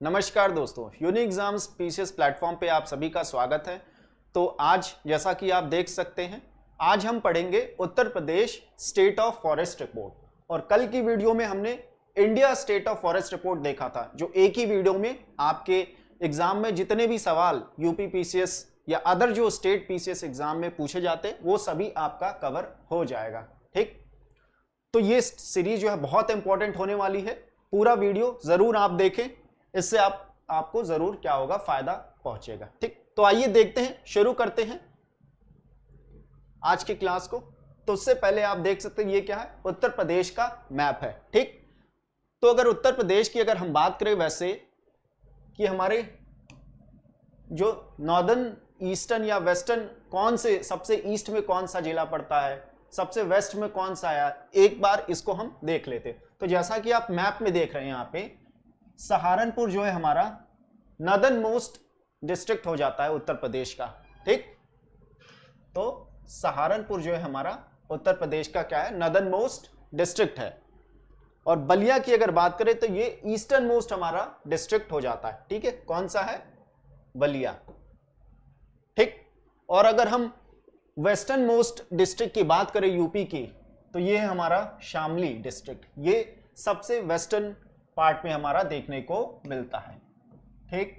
नमस्कार दोस्तों, unique exams PCS platform पे आप सभी का स्वागत है। तो आज जैसा कि आप देख सकते हैं, आज हम पढ़ेंगे Uttar Pradesh state of forest report. और कल की वीडियो में हमने India state of forest report देखा था, जो एक ही वीडियो में आपके एग्जाम में जितने भी सवाल यूपी पीसीएस या अदर जो स्टेट पीसीएस एग्जाम में पूछे जाते वो सभी आपका कवर हो जाएगा। ठीक, तो ये सीरीज जो है बहुत इंपॉर्टेंट होने वाली है। पूरा वीडियो जरूर आप देखें, इससे आपको जरूर क्या होगा, फायदा पहुंचेगा। ठीक, तो आइए देखते हैं, शुरू करते हैं आज की क्लास को। तो उससे पहले आप देख सकते हैं ये क्या है, उत्तर प्रदेश का मैप है। ठीक, तो अगर उत्तर प्रदेश की अगर हम बात करें वैसे कि हमारे जो नॉर्दर्न, ईस्टर्न या वेस्टर्न, कौन से सबसे ईस्ट में कौन सा जिला पड़ता है, सबसे वेस्ट में कौन सा आया, एक बार इसको हम देख लेते। तो जैसा कि आप मैप में देख रहे हैं, यहाँ पे सहारनपुर जो है हमारा नॉर्दर्न मोस्ट डिस्ट्रिक्ट हो जाता है उत्तर प्रदेश का। ठीक, तो सहारनपुर जो है हमारा उत्तर प्रदेश का क्या है, नॉर्दर्न मोस्ट डिस्ट्रिक्ट है। और बलिया की अगर बात करें तो ये ईस्टर्न मोस्ट हमारा डिस्ट्रिक्ट हो जाता है। ठीक है, कौन सा है, बलिया। ठीक, और अगर हम वेस्टर्न मोस्ट डिस्ट्रिक्ट की बात करें यूपी की, तो ये है हमारा शामली डिस्ट्रिक्ट। ये सबसे वेस्टर्न पार्ट में हमारा देखने को मिलता है। ठीक,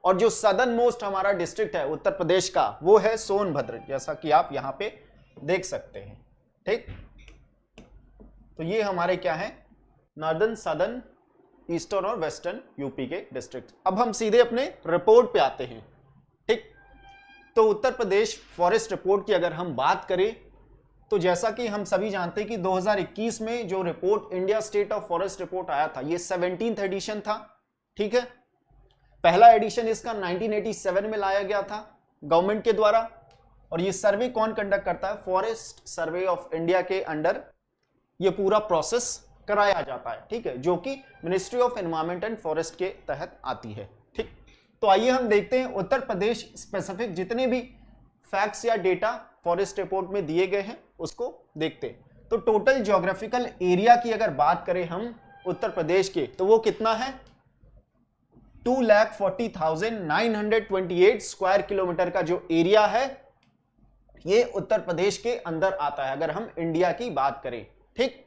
और जो सदर्न मोस्ट हमारा डिस्ट्रिक्ट है उत्तर प्रदेश का, वो है सोनभद्र, जैसा कि आप यहां पे देख सकते हैं। ठीक, तो ये हमारे क्या है, नॉर्दर्न, सदर्न, ईस्टर्न और वेस्टर्न यूपी के डिस्ट्रिक्ट। अब हम सीधे अपने रिपोर्ट पे आते हैं। ठीक, तो उत्तर प्रदेश फॉरेस्ट रिपोर्ट की अगर हम बात करें तो जैसा कि हम सभी जानते हैं कि 2021 में जो report India state of forest report आया था, ये 17th एडिशन था। ठीक है, पहला एडिशन इसका 1987 में लाया गया था गवर्नमेंट के द्वारा। और ये सर्वे कौन कंडक्ट करता है, फॉरेस्ट सर्वे ऑफ इंडिया के अंडर ये पूरा प्रोसेस कराया जाता है। ठीक है, जो कि ministry of environment and forest के तहत आती है। ठीक, तो आइए हम देखते हैं उत्तर प्रदेश स्पेसिफिक जितने भी फैक्ट्स या डेटा फॉरेस्ट रिपोर्ट में दिए गए हैं उसको देखते हैं। तो टोटल ज्योग्राफिकल एरिया की अगर बात करें हम उत्तर प्रदेश के, तो वो कितना है, 2,40,928 स्क्वायर किलोमीटर का जो एरिया है, ये उत्तर प्रदेश के अंदर आता है अगर हम इंडिया की बात करें। ठीक,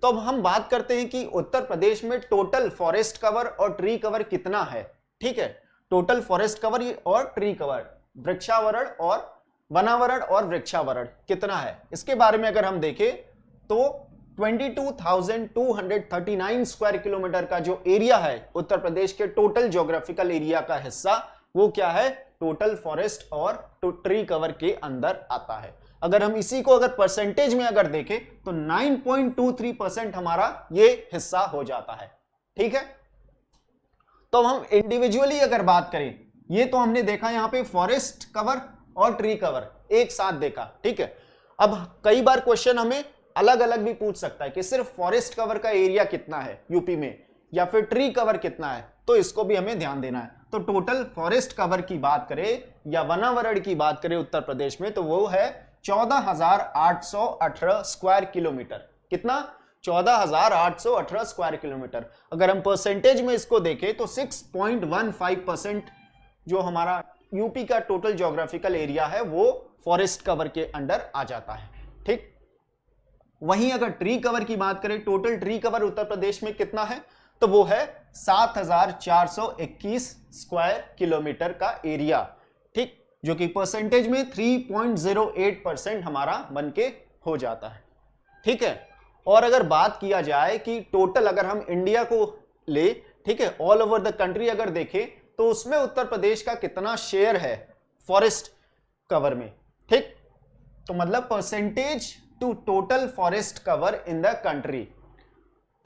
तो अब हम बात करते हैं कि उत्तर प्रदेश में टोटल फॉरेस्ट कवर और ट्री कवर कितना है। ठीक है, टोटल फॉरेस्ट कवर और ट्री कवर, वृक्षावरण और वनावरण और वृक्षावरण कितना है, इसके बारे में अगर हम देखें तो 22,239 स्क्वायर किलोमीटर का जो एरिया है उत्तर प्रदेश के टोटल ज्योग्राफिकल एरिया का हिस्सा, वो क्या है, टोटल फॉरेस्ट और ट्री कवर के अंदर आता है। अगर हम इसी को अगर परसेंटेज में अगर देखें तो 9.23% हमारा ये हिस्सा हो जाता है। ठीक है, तो हम इंडिविजुअली अगर बात करें, ये तो हमने देखा यहां पे फॉरेस्ट कवर और ट्री कवर एक साथ देखा। ठीक है, अब कई बार क्वेश्चन हमें अलग अलग भी पूछ सकता है कि सिर्फ फॉरेस्ट कवर का एरिया कितना है यूपी में या फिर ट्री कवर कितना है, तो इसको भी हमें ध्यान देना है। तो टोटल फॉरेस्ट कवर की बात करें या वनावरण की बात करें उत्तर प्रदेश में, तो वो है 14,818 स्क्वायर किलोमीटर। कितना, 14,818 स्क्वायर किलोमीटर। अगर हम परसेंटेज में इसको देखें तो 6.15% जो हमारा यूपी का टोटल ज्योग्राफिकल एरिया है वो फॉरेस्ट कवर के अंडर आ जाता है। ठीक, वहीं अगर ट्री कवर की बात करें, total tree cover Uttar Pradesh में कितना है, तो वो है 7,421 स्क्वायर किलोमीटर का एरिया। ठीक, जो कि परसेंटेज में 3.08% हमारा बनके हो जाता है। ठीक है, और अगर बात किया जाए कि टोटल अगर हम इंडिया को ले, ठीक है, ऑल ओवर द कंट्री अगर देखें तो उसमें उत्तर प्रदेश का कितना शेयर है फॉरेस्ट कवर में। ठीक, तो मतलब percentage to total forest cover in the country,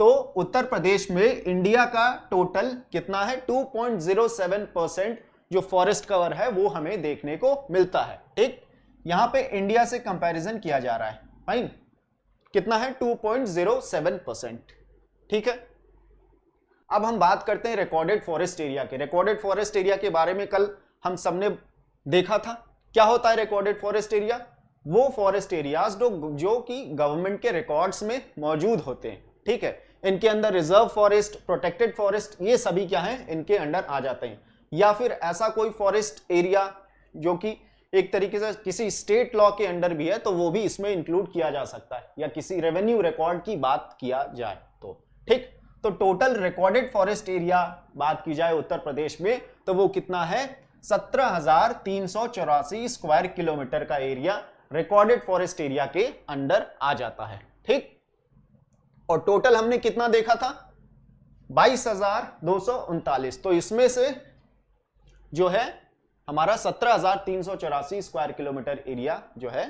तो उत्तर प्रदेश में इंडिया का टोटल कितना है, 2.07% जो फॉरेस्ट कवर है वो हमें देखने को मिलता है। ठीक, यहां पे इंडिया से कंपैरिजन किया जा रहा है। फाइन, कितना है, 2.07%। ठीक है, अब हम बात करते हैं रिकॉर्डेड फॉरेस्ट एरिया के। रिकॉर्डेड फॉरेस्ट एरिया के बारे में कल हम सबने देखा था। क्या होता है रिकॉर्डेड फॉरेस्ट एरिया, वो फॉरेस्ट एरियाज जो कि गवर्नमेंट के रिकॉर्ड्स में मौजूद होते हैं। ठीक है, इनके अंदर रिजर्व फॉरेस्ट, प्रोटेक्टेड फॉरेस्ट, ये सभी क्या है इनके अंडर आ जाते हैं। या फिर ऐसा कोई फॉरेस्ट एरिया जो कि एक तरीके से किसी स्टेट लॉ के अंडर भी है तो वो भी इसमें इंक्लूड किया जा सकता है, या किसी रेवेन्यू रिकॉर्ड की बात किया जाए तो। ठीक, तो टोटल रिकॉर्डेड फॉरेस्ट एरिया बात की जाए उत्तर प्रदेश में तो वो कितना है, 17,384 स्क्वायर किलोमीटर का एरिया रिकॉर्डेड फॉरेस्ट एरिया के अंडर आ जाता है। ठीक, और टोटल हमने कितना देखा था, 22,239। तो इसमें से जो है हमारा 17,384 स्क्वायर किलोमीटर एरिया जो है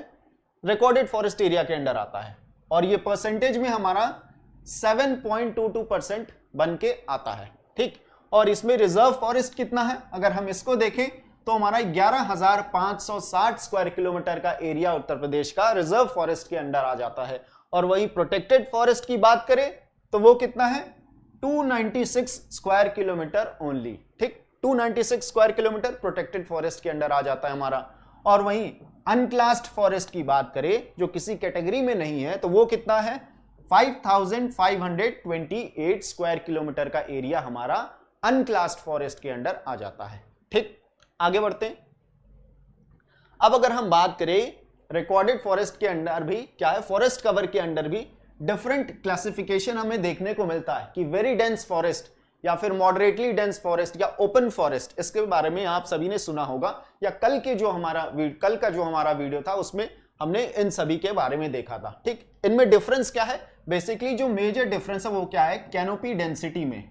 रिकॉर्डेड फॉरेस्ट एरिया के अंडर आता है, और ये परसेंटेज में हमारा 7.22% बन के आता है। ठीक, और इसमें रिजर्व फॉरेस्ट कितना है, अगर हम इसको देखें तो हमारा 11,560 स्क्वायर किलोमीटर का एरिया उत्तर प्रदेश का रिजर्व फॉरेस्ट के अंडर आ जाता है। और वही प्रोटेक्टेड फॉरेस्ट की बात करें तो वो कितना है, 296 स्क्वायर किलोमीटर ओनली। ठीक, 296 स्क्वायर किलोमीटर प्रोटेक्टेड फॉरेस्ट के अंडर आ जाता है हमारा। और वहीं अनक्लास्ड फॉरेस्ट की बात करें जो किसी कैटेगरी में नहीं है तो वो कितना है, 5,528 स्क्वायर किलोमीटर का एरिया हमारा अनक्लास्ड फॉरेस्ट के अंडर आ जाता है। ठीक, आगे बढ़ते हैं। अब अगर हम बात करें रिकॉर्डेड फॉरेस्ट के अंडर भी क्या है, फॉरेस्ट कवर के अंडर भी डिफरेंट क्लासिफिकेशन हमें देखने को मिलता है कि वेरी डेंस फॉरेस्ट या फिर मॉडरेटली डेंस फॉरेस्ट या ओपन फॉरेस्ट, इसके बारे में आप सभी ने सुना होगा, या कल का जो हमारा वीडियो था उसमें हमने इन सभी के बारे में देखा था। ठीक, इनमें डिफरेंस क्या है, बेसिकली जो मेजर डिफरेंस है वो क्या है, कैनोपी डेंसिटी में।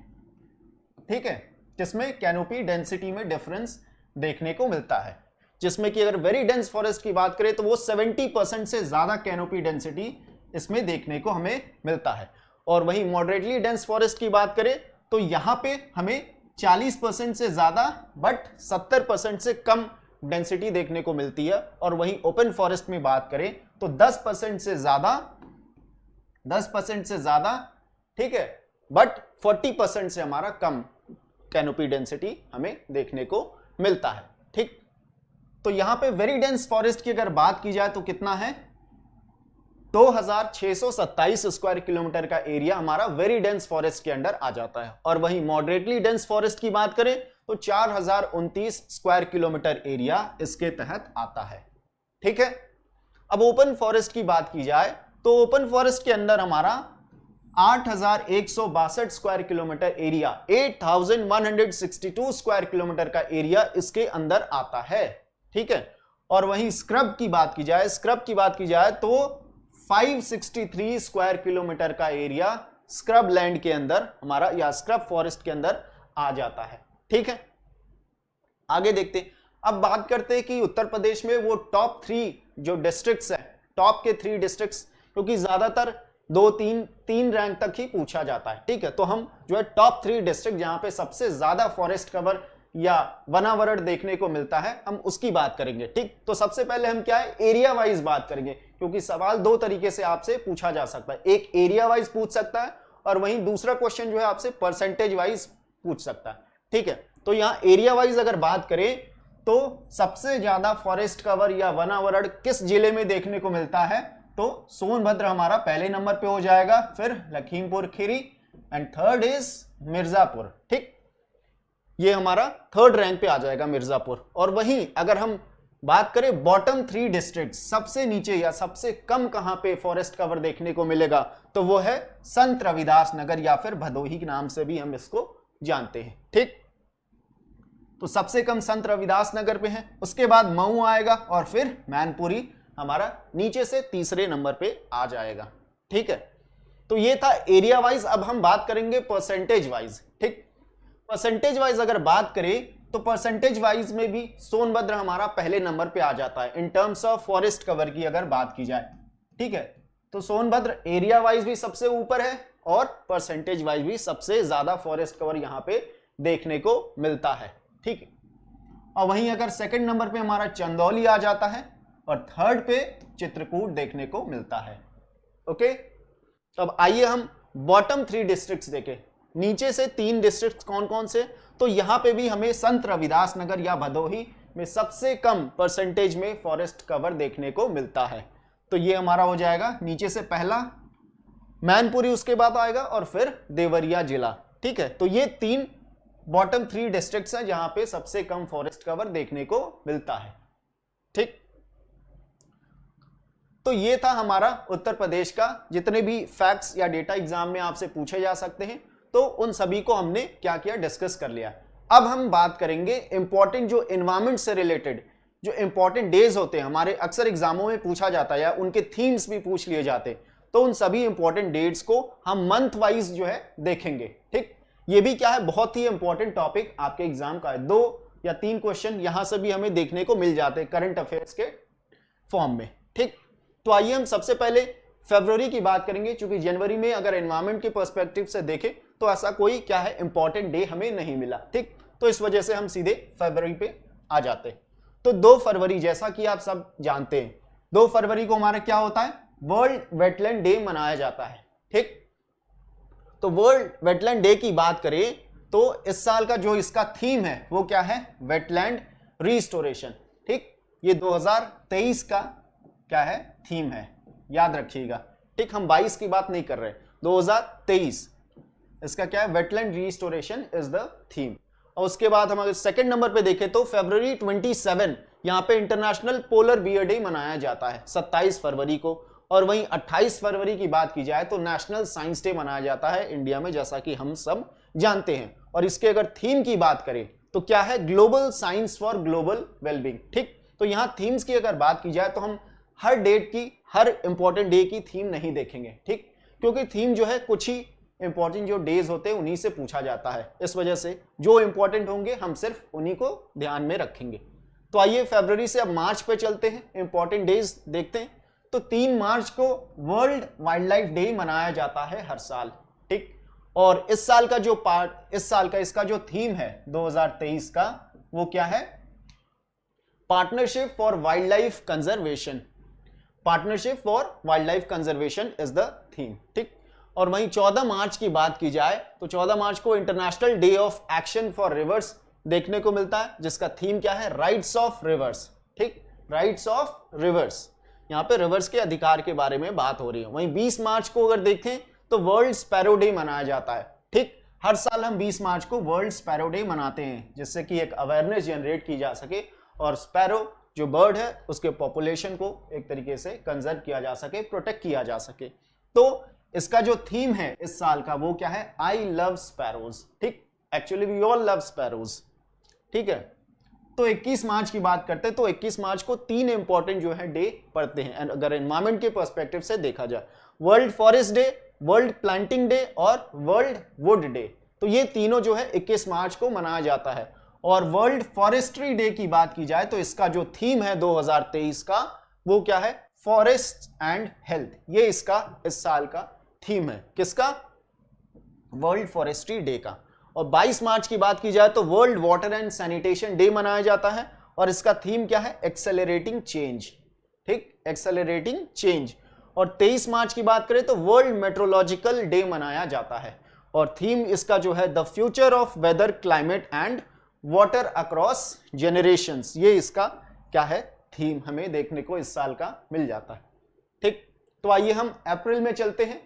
ठीक है, जिसमें कैनोपी डेंसिटी में डिफरेंस देखने को मिलता है, जिसमें कि अगर वेरी डेंस फॉरेस्ट की बात करें तो वो 70% से ज्यादा कैनोपी डेंसिटी इसमें देखने को हमें मिलता है। और वहीं मॉडरेटली डेंस फॉरेस्ट की बात करें तो यहां पे हमें 40% से ज्यादा बट 70% से कम डेंसिटी देखने को मिलती है। और वहीं ओपन फॉरेस्ट में बात करें तो 10% से ज्यादा, ठीक है, बट 40% से हमारा कम कैनोपी डेंसिटी हमें देखने को मिलता है। ठीक, तो यहां पे वेरी डेंस फॉरेस्ट की अगर बात की जाए तो कितना है, 2,627 स्क्वायर किलोमीटर का एरिया हमारा वेरी डेंस फॉरेस्ट के अंडर आ जाता है। और वहीं मॉडरेटली डेंस फॉरेस्ट की बात करें तो 4,029 स्क्वायर किलोमीटर एरिया इसके तहत आता है। ठीक है, अब ओपन फॉरेस्ट की बात की जाए तो ओपन फॉरेस्ट के अंदर हमारा 8,162 square kilometre area, 8,162 square kilometre का एरिया इसके अंदर आता है। ठीक है, और वहीं स्क्रब की बात की जाए तो 563 स्क्वायर किलोमीटर का एरिया स्क्रब लैंड के अंदर हमारा या स्क्रब फॉरेस्ट के अंदर आ जाता है। ठीक है, आगे देखते हैं। अब बात करते हैं कि उत्तर प्रदेश में वो टॉप 3 जो डिस्ट्रिक्ट्स है, टॉप के 3 डिस्ट्रिक्ट्स, क्योंकि ज्यादातर 2-3 रैंक तक ही पूछा जाता है। ठीक है, तो हम जो है टॉप 3 डिस्ट्रिक्ट जहां पे सबसे ज्यादा फॉरेस्ट कवर या वनावरण देखने को मिलता है हम उसकी बात करेंगे। ठीक, तो सबसे पहले हम क्या है, एरिया वाइज बात करेंगे, क्योंकि सवाल 2 तरीके से आपसे पूछा जा सकता है, एक एरिया वाइज पूछ सकता है और वहीं दूसरा क्वेश्चन जो है आपसे परसेंटेज वाइज पूछ सकता है। ठीक है, तो यहाँ एरिया वाइज अगर बात करें तो सबसे ज्यादा फॉरेस्ट कवर या वनावरण किस जिले में देखने को मिलता है, तो सोनभद्र हमारा पहले नंबर पे हो जाएगा, फिर Lakhimpur Kheri and third is Mirzapur. ठीक, ये हमारा थर्ड रैंक पे आ जाएगा मिर्जापुर। और वहीं अगर हम बात करें बॉटम 3 डिस्ट्रिक्ट, सबसे नीचे या सबसे कम कहां पे फॉरेस्ट कवर देखने को मिलेगा, तो वो है संत रविदास नगर या फिर भदोही के नाम से भी हम इसको जानते हैं। ठीक, तो सबसे कम संत रविदास नगर पे है, उसके बाद मऊ आएगा और फिर मैनपुरी हमारा नीचे से तीसरे नंबर पे आ जाएगा। ठीक है, तो ये था एरिया वाइज। अब हम बात करेंगे परसेंटेज वाइज। ठीक, परसेंटेज वाइज अगर बात करें तो परसेंटेज वाइज में भी सोनभद्र हमारा पहले नंबर पे आ जाता है in terms of forest cover की अगर बात की जाए। ठीक है, तो सोनभद्र एरिया वाइज भी सबसे ऊपर है और परसेंटेज वाइज भी सबसे ज्यादा फॉरेस्ट कवर यहां पे देखने को मिलता है। ठीक है, और वहीं अगर सेकंड नंबर पे हमारा चंदौली आ जाता है और थर्ड पे चित्रकूट देखने को मिलता है। ओके, अब आइए हम बॉटम 3 डिस्ट्रिक्ट्स देखें। नीचे से 3 डिस्ट्रिक्ट कौन कौन से, तो यहां पे भी हमें संत रविदास नगर या भदोही में सबसे कम परसेंटेज में फॉरेस्ट कवर देखने को मिलता है। तो ये हमारा हो जाएगा नीचे से पहला मैनपुरी उसके बाद आएगा और फिर देवरिया जिला। ठीक है, तो ये 3 बॉटम 3 डिस्ट्रिक्ट्स हैं जहां पे सबसे कम फॉरेस्ट कवर देखने को मिलता है। ठीक, तो ये था हमारा उत्तर प्रदेश का जितने भी फैक्ट्स या डेटा एग्जाम में आपसे पूछे जा सकते हैं, तो उन सभी को हमने क्या किया, डिस्कस कर लिया। अब हम बात करेंगे इंपॉर्टेंट जो एनवायरमेंट से रिलेटेड जो इंपॉर्टेंट डेज होते हैं, हमारे अक्सर एग्जामों में पूछा जाता है या उनके थीम्स भी पूछ लिए जाते हैं, तो उन सभी इंपॉर्टेंट डेट्स को हम मंथ वाइज जो है देखेंगे। ठीक, ये भी क्या है, बहुत ही इंपॉर्टेंट टॉपिक आपके एग्जाम का है। 2 या 3 क्वेश्चन यहां से भी हमें देखने को मिल जाते हैं करंट अफेयर्स के फॉर्म में। ठीक, तो आइए हम सबसे पहले फरवरी की बात करेंगे, क्योंकि जनवरी में अगर एनवायरमेंट के पर्सपेक्टिव से देखें तो ऐसा कोई क्या है इंपॉर्टेंट डे हमें नहीं मिला। ठीक, तो इस वजह से हम सीधे फरवरी पे आ जाते हैं। तो 2 फरवरी, जैसा कि आप सब जानते हैं, 2 फरवरी को हमारा क्या होता है, वर्ल्ड वेटलैंड डे मनाया जाता है। ठीक, तो वर्ल्ड वेटलैंड डे की बात करें तो इस साल का जो इसका थीम है वो क्या है, वेटलैंड रिस्टोरेशन। ठीक, ये 2023 का क्या है, थीम है, याद रखिएगा। ठीक, हम 22 की बात नहीं कर रहे, 2023 इसका क्या है, wetland restoration is the theme. और उसके बाद हम अगर सेकंड नंबर पे देखें तो फरवरी 27 यहाँ पे इंटरनेशनल पोलर बियर डे मनाया जाता है 27 फरवरी को। और वहीं 28 फरवरी की बात की जाए तो नेशनल साइंस डे मनाया जाता है इंडिया में, जैसा कि हम सब जानते हैं। और इसके अगर थीम की बात करें तो क्या है, global science for global wellbeing. ठीक, तो यहाँ थीम्स की अगर बात की जाए तो हम हर डेट की, हर इंपॉर्टेंट डे की थीम नहीं देखेंगे। ठीक, क्योंकि थीम जो है कुछ ही इंपॉर्टेंट जो डेज होते हैं उन्हीं से पूछा जाता है, इस वजह से जो इंपॉर्टेंट होंगे हम सिर्फ उन्हीं को ध्यान में रखेंगे। तो आइए फरवरी से अब मार्च पे चलते हैं, इंपॉर्टेंट डेज देखते हैं। तो 3 मार्च को वर्ल्ड वाइल्ड लाइफ डे मनाया जाता है हर साल। ठीक, और इस साल का जो इसका जो थीम है 2023 का, वो क्या है, partnership for wild life conservation. Partnership for wild life conservation is the theme. ठीक, और वहीं 14 मार्च की बात की जाए तो 14 मार्च को international day of action for reverse देखने को मिलता है, जिसका थीम क्या है, राइट्स ऑफ रिवर्स। ठीक, राइट्स ऑफ रिवर्स, यहाँ पे रिवर्स के अधिकार के बारे में बात हो रही है। वहीं 20 मार्च को अगर देखें तो वर्ल्ड स्पैरो डे मनाया जाता है। ठीक, हर साल हम 20 मार्च को वर्ल्ड स्पैरो डे मनाते हैं, जिससे कि एक अवेयरनेस जनरेट की जा सके और स्पैरो जो बर्ड है उसके पॉपुलेशन को एक तरीके से कंजर्व किया जा सके, प्रोटेक्ट किया जा सके। तो इसका जो थीम है इस साल का वो क्या है, आई लव स्पैरोज। ठीक, actually we all love sparrows. ठीक है, तो 21 मार्च की बात करते हैं तो 21 मार्च को 3 इंपॉर्टेंट जो है डे पड़ते हैं अगर एनवायरमेंट के पर्सपेक्टिव से देखा जाए, world forest day, world planting day और वर्ल्ड वुड डे। तो ये तीनों जो है 21 मार्च को मनाया जाता है। और वर्ल्ड फॉरेस्ट्री डे की बात की जाए तो इसका जो थीम है 2023 का वो क्या है, फॉरेस्ट एंड हेल्थ। ये इसका इस साल का थीम है, किसका, वर्ल्ड फॉरेस्ट्री डे का। और 22 मार्च की बात की जाए तो world water and sanitation day मनाया जाता है और इसका थीम क्या है, एक्सेलरेटिंग चेंज। ठीक, एक्सेलरेटिंग चेंज। और 23 मार्च की बात करें तो वर्ल्ड मेट्रोलॉजिकल डे मनाया जाता है और थीम इसका जो है the future of weather, climate and water across generations. ये इसका क्या है, थीम हमें देखने को इस साल का मिल जाता है। ठीक, तो आइए हम अप्रैल में चलते हैं।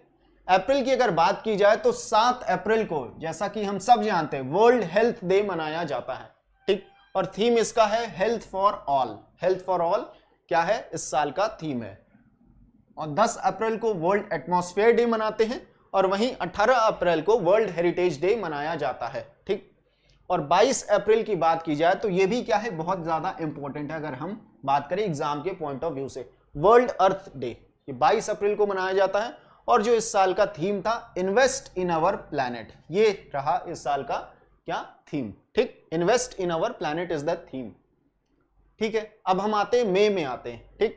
अप्रैल की अगर बात की जाए तो 7 अप्रैल को, जैसा कि हम सब जानते हैं, वर्ल्ड हेल्थ डे मनाया जाता है। ठीक, और थीम इसका है health for all. Health for all क्या है, इस साल का थीम है। और 10 अप्रैल को वर्ल्ड एटमॉस्फेयर डे मनाते हैं और वहीं 18 अप्रैल को वर्ल्ड हेरिटेज डे मनाया जाता है। ठीक, और 22 अप्रैल की बात की जाए तो ये भी क्या है, बहुत ज्यादा इंपॉर्टेंट है अगर हम बात करें एग्जाम के पॉइंट ऑफ व्यू से, वर्ल्ड अर्थ डे। ये 22 अप्रैल को मनाया जाता है और जो इस साल का थीम था, इन्वेस्ट इन अवर प्लैनेट, ये रहा इस साल का क्या थीम। ठीक, invest in our planet is the theme. ठीक है, अब हम आते हैं मई में आते हैं। ठीक,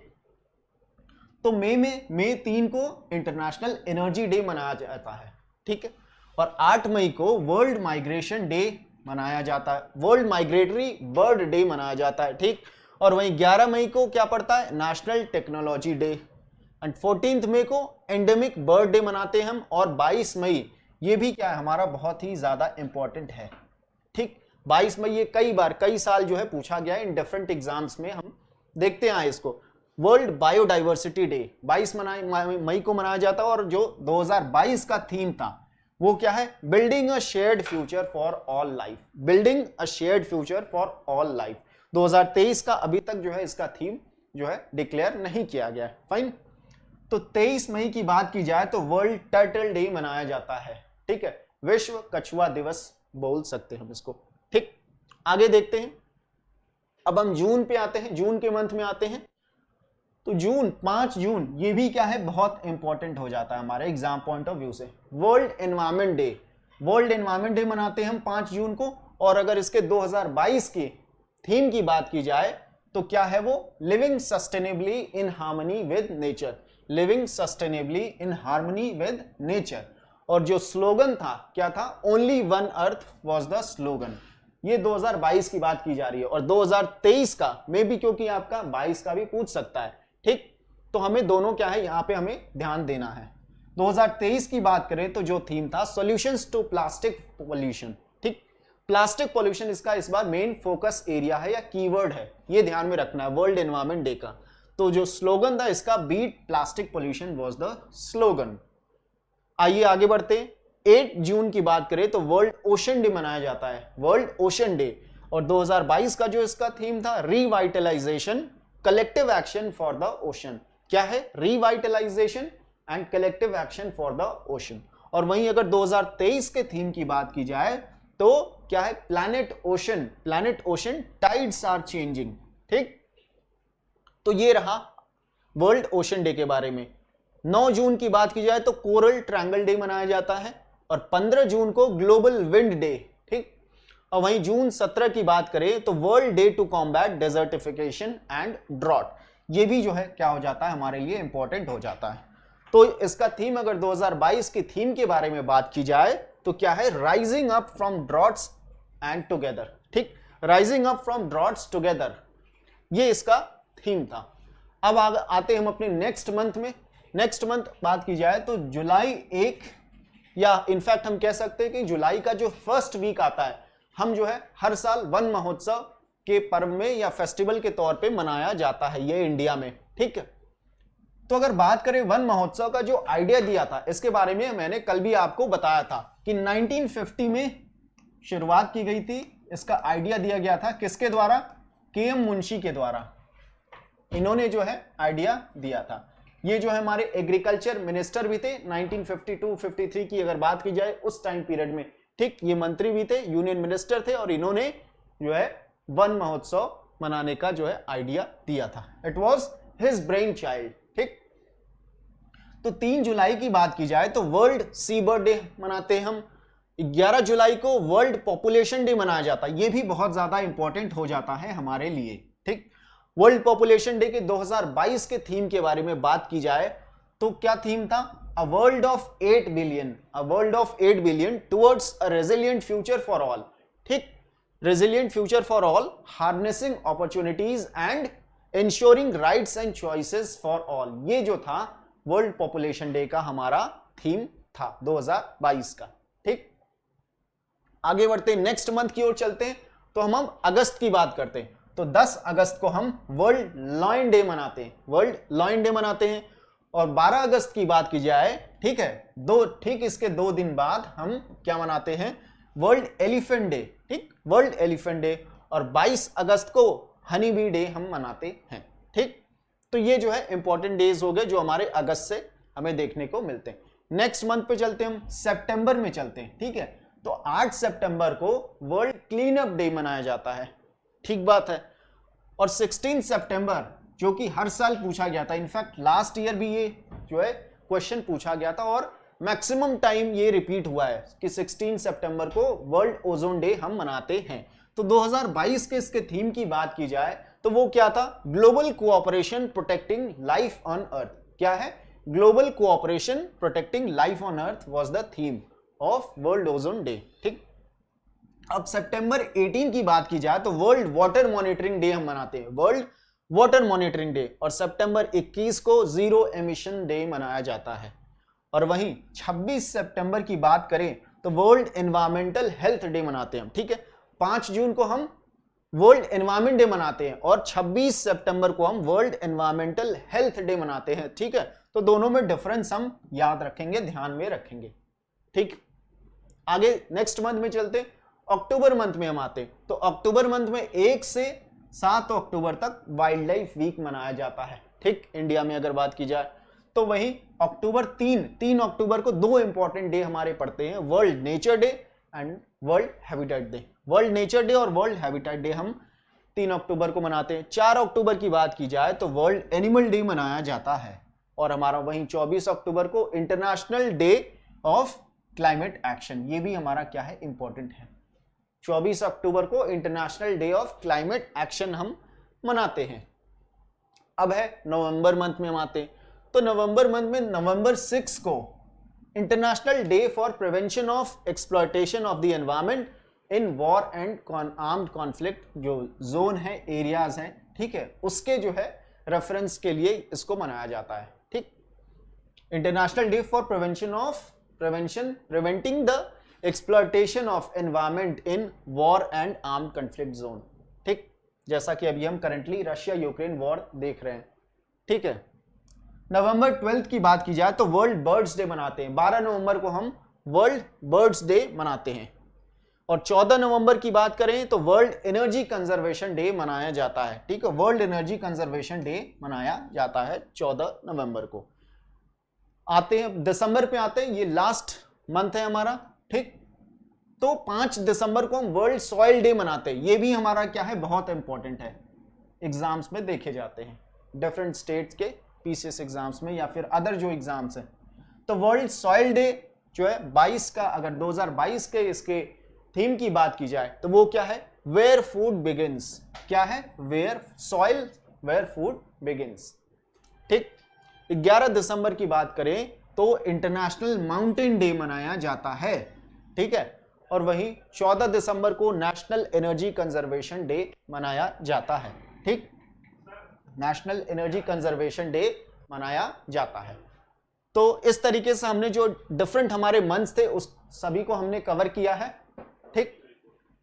तो मई 3 को इंटरनेशनल एनर्जी डे मनाया जाता है। ठीक है, और 8 मई को वर्ल्ड माइग्रेशन डे मनाया जाता है, वर्ल्ड माइग्रेटरी बर्ड डे मनाया जाता है। ठीक, और वहीं 11 मई को क्या पड़ता है, नेशनल टेक्नोलॉजी डे। एंड 14 मई को एंडेमिक बर्ड डे मनाते हैं हम। और 22 मई ये भी क्या है, हमारा बहुत ही ज्यादा इंपॉर्टेंट है। ठीक, 22 मई ये कई साल जो है पूछा गया है इन डिफरेंट एग्जाम्स में, हम देखते हैं इसको। वर्ल्ड बायोडाइवर्सिटी डे 22 मई को मनाया जाता है, और जो 2022 का थीम था वो क्या है, building a shared future for all life, building a shared future for all life. 2023 का अभी तक जो है इसका थीम जो है डिक्लेयर नहीं किया गया है। फाइन। तो 23 मई की बात की जाए तो वर्ल्ड टर्टल डे मनाया जाता है, ठीक है, विश्व कछुआ दिवस बोल सकते हैं हम इसको। ठीक, आगे देखते हैं। अब हम जून पे आते हैं, जून के मंथ में आते हैं। तो जून 5 जून ये भी क्या है, बहुत इंपॉर्टेंट हो जाता है हमारे एग्जाम पॉइंट ऑफ व्यू से। World environment day, world environment day मनाते हैं हम 5 जून को। और अगर इसके 2022 की थीम की बात की जाए तो क्या है वो, living sustainably in harmony with nature, living sustainably in harmony with nature. और जो स्लोगन था क्या था, only one earth was the slogan. ये 2022 की बात की जा रही है। और 2023 का मे भी, क्योंकि आपका 22 का भी पूछ सकता है, ठीक, तो हमें दोनों क्या है यहां पे हमें ध्यान देना है। 2023 की बात करें तो जो थीम था, सॉल्यूशंस टू प्लास्टिक पॉल्यूशन। ठीक, प्लास्टिक पॉल्यूशन इसका इस बार मेन फोकस एरिया है या कीवर्ड है, ये ध्यान में रखना है वर्ल्ड एनवायरमेंट डे का। तो जो स्लोगन था इसका, beat plastic pollution was the slogan. आइए आगे बढ़ते हैं। 8 जून की बात करें तो वर्ल्ड ओशन डे मनाया जाता है, वर्ल्ड ओशन डे। और 2022 का जो इसका थीम था, revitalisation collective action for the ocean. क्या है, revitalisation and collective action for the ocean. और वहीं अगर 2023 के थीम की बात की जाए तो क्या है, planet ocean, planet ocean tides are changing. ठीक, तो ये रहा वर्ल्ड ओशन डे के बारे में। 9 जून की बात की जाए तो कोरल ट्रायंगल डे मनाया जाता है। और 15 जून को ग्लोबल विंड डे। ठीक, और वहीं जून 17 की बात करें तो world day to combat desertification and drought. ये भी जो है क्या हो जाता है, हमारे लिए इंपॉर्टेंट हो जाता है। तो इसका थीम, अगर 2022 की थीम के बारे में बात की जाए तो क्या है, rising up from droughts and together. ठीक, rising up from droughts together, ये इसका थीम था। अब आते हैं हम अपने नेक्स्ट मंथ में। नेक्स्ट मंथ बात की जाए तो जुलाई 1, या इनफैक्ट हम कह सकते हैं कि जुलाई का जो फर्स्ट वीक आता है, हम जो है हर साल वन महोत्सव के पर्व में या फेस्टिवल के तौर पे मनाया जाता है ये इंडिया में। ठीक है, तो अगर बात करें वन महोत्सव का जो आइडिया दिया था, इसके बारे में मैंने कल भी आपको बताया था कि 1950 में शुरुआत की गई थी। इसका आइडिया दिया गया था किसके द्वारा, के.एम. मुंशी के द्वारा। इन्होंने जो है आइडिया दिया था। ये जो है हमारे एग्रीकल्चर मिनिस्टर भी थे 1952-53 की अगर बात की जाए उस टाइम पीरियड में। ठीक, ये मंत्री भी थे, यूनियन मिनिस्टर थे, और इन्होंने जो है वन महोत्सव मनाने का जो है आइडिया दिया था। It was his brain child. ठीक, तो 3 जुलाई की बात की जाए तो वर्ल्ड सी बर्ड डे मनाते हैं हम। 11 जुलाई को वर्ल्ड पॉपुलेशन डे मनाया जाता है। ये भी बहुत ज्यादा इंपॉर्टेंट हो जाता है हमारे लिए। ठीक, वर्ल्ड पॉपुलेशन डे के 2022 के थीम के बारे में बात की जाए तो क्या थीम था, a world of 8 billion, a world of 8 billion towards a resilient future for all. ठीक, resilient future for all, harnessing opportunities and ensuring rights and choices for all. ये जो था वर्ल्ड पॉपुलेशन डे का हमारा theme था 2022 का। ठीक, आगे बढ़ते नेक्स्ट मंथ की ओर चलते हैं। तो हम अगस्त की बात करते हैं। तो 10 अगस्त को हम वर्ल्ड लॉयन डे मनाते हैं, वर्ल्ड लॉयन डे मनाते हैं। और 12 अगस्त की बात की जाए, ठीक है, ठीक इसके 2 दिन बाद हम क्या मनाते हैं, वर्ल्ड एलिफेंट डे। ठीक, वर्ल्ड एलिफेंट डे। और 22 अगस्त को हनी बी डे हम मनाते हैं। ठीक, तो ये जो है इंपॉर्टेंट डेज हो गए जो हमारे अगस्त से हमें देखने को मिलते हैं। नेक्स्ट मंथ पे चलते हैं हम, सितंबर में चलते हैं। ठीक है, तो 8 सितंबर को वर्ल्ड क्लीन अप डे मनाया जाता है। ठीक बात है। और 16 सितंबर जो कि हर साल पूछा गया था, इनफैक्ट लास्ट ईयर भी ये जो है क्वेश्चन पूछा गया था और मैक्सिमम टाइम ये रिपीट हुआ है कि 16 सितंबर को वर्ल्ड ओजोन डे हम मनाते हैं। तो 2022 के इसके थीम की बात की जाए तो वो क्या था, global cooperation protecting life on earth. क्या है, global cooperation protecting life on earth was the theme of world ozone day. ठीक, अब सितंबर 18 की बात की जाए तो वर्ल्ड वाटर मॉनिटरिंग डे हम मनाते हैं, वर्ल्ड वाटर मॉनिटरिंग डे। और सितंबर 21 को जीरो एमिशन डे मनाया जाता है। और वहीं 26 सितंबर की बात करें तो वर्ल्ड एनवायरमेंटल हेल्थ डे मनाते हैं हम। ठीक है, 5 जून को हम वर्ल्ड एनवायरमेंट डे मनाते हैं और 26 सितंबर को हम वर्ल्ड एनवायरमेंटल हेल्थ डे मनाते हैं। ठीक है, तो दोनों में डिफरेंस हम याद रखेंगे, ध्यान में रखेंगे। ठीक, आगे नेक्स्ट मंथ में चलते, अक्टूबर मंथ में हम आते। तो अक्टूबर मंथ में 1 से 7 अक्टूबर तक वाइल्ड लाइफ वीक मनाया जाता है। ठीक, इंडिया में अगर बात की जाए तो वहीं अक्टूबर 3 अक्टूबर को 2 इंपॉर्टेंट डे हमारे पड़ते हैं, world nature day and world habitat day. World nature day और वर्ल्ड हैबिटेट डे हम 3 अक्टूबर को मनाते हैं। 4 अक्टूबर की बात की जाए तो वर्ल्ड एनिमल डे मनाया जाता है और हमारा वहीं 24 अक्टूबर को international day of climate action, ये भी हमारा क्या है, इंपॉर्टेंट है। 24 अक्टूबर को international day of climate action हम मनाते हैं। अब है नवंबर मंथ में हम आते, तो नवंबर मंथ में नवंबर 6 को international day for prevention of exploitation of the environment in war and armed conflict जो जोन है, एरियाज हैं, ठीक है, उसके जो है रेफरेंस के लिए इसको मनाया जाता है। ठीक, international day for preventing the exploitation of environment in war and armed conflict zone. ठीक, जैसा कि अभी हम करंटली रशिया यूक्रेन वॉर देख रहे हैं। ठीक है, नवंबर 12 की बात की जाए तो वर्ल्ड बर्ड्स डे मनाते हैं। 12 नवंबर को हम वर्ल्ड बर्ड्स डे मनाते हैं और 14 नवंबर की बात करें तो वर्ल्ड एनर्जी कंजर्वेशन डे मनाया जाता है। ठीक है, वर्ल्ड एनर्जी कंजर्वेशन डे मनाया जाता है 14 नवंबर को। आते हैं दिसंबर पे आते हैं, ये लास्ट मंथ है हमारा। ठीक, तो 5 दिसंबर को हम वर्ल्ड सॉइल डे मनाते हैं। ये भी हमारा क्या है, बहुत इंपॉर्टेंट है, एग्जाम्स में देखे जाते हैं डिफरेंट स्टेट्स के पीसीएस एग्जाम्स में या फिर अदर जो एग्जाम्स हैं। तो वर्ल्ड सॉइल डे जो है 22 का, अगर 2022 के इसके थीम की बात की जाए तो वो क्या है, वेयर फूड बिगिंस। क्या है, where soil where food begins. ठीक, 11 दिसंबर की बात करें तो इंटरनेशनल माउंटेन डे मनाया जाता है। ठीक है, और वहीं 14 दिसंबर को नेशनल एनर्जी कंजर्वेशन डे मनाया जाता है। ठीक, नेशनल एनर्जी कंजर्वेशन डे मनाया जाता है। तो इस तरीके से हमने जो डिफरेंट हमारे मंथ्स थे उस सभी को हमने कवर किया है। ठीक,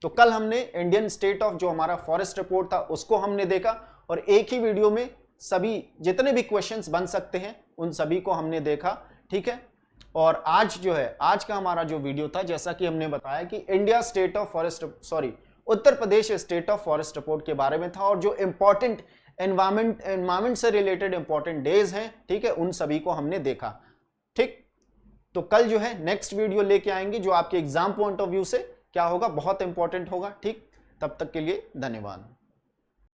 तो कल हमने इंडियन स्टेट ऑफ जो हमारा फॉरेस्ट रिपोर्ट था उसको हमने देखा और एक ही वीडियो में सभी जितने भी क्वेश्चंस बन सकते हैं उन सभी को हमने देखा। ठीक है, और आज जो है, आज का हमारा जो वीडियो था, जैसा कि हमने बताया कि India state of forest Uttar Pradesh state of forest report के बारे में था और जो इंपॉर्टेंट एनवायरमेंट से रिलेटेड इंपॉर्टेंट डेज हैं, ठीक है, उन सभी को हमने देखा। ठीक, तो कल जो है नेक्स्ट वीडियो लेके आएंगे जो आपके एग्जाम पॉइंट ऑफ व्यू से क्या होगा, बहुत इंपॉर्टेंट होगा। ठीक, तब तक के लिए धन्यवाद।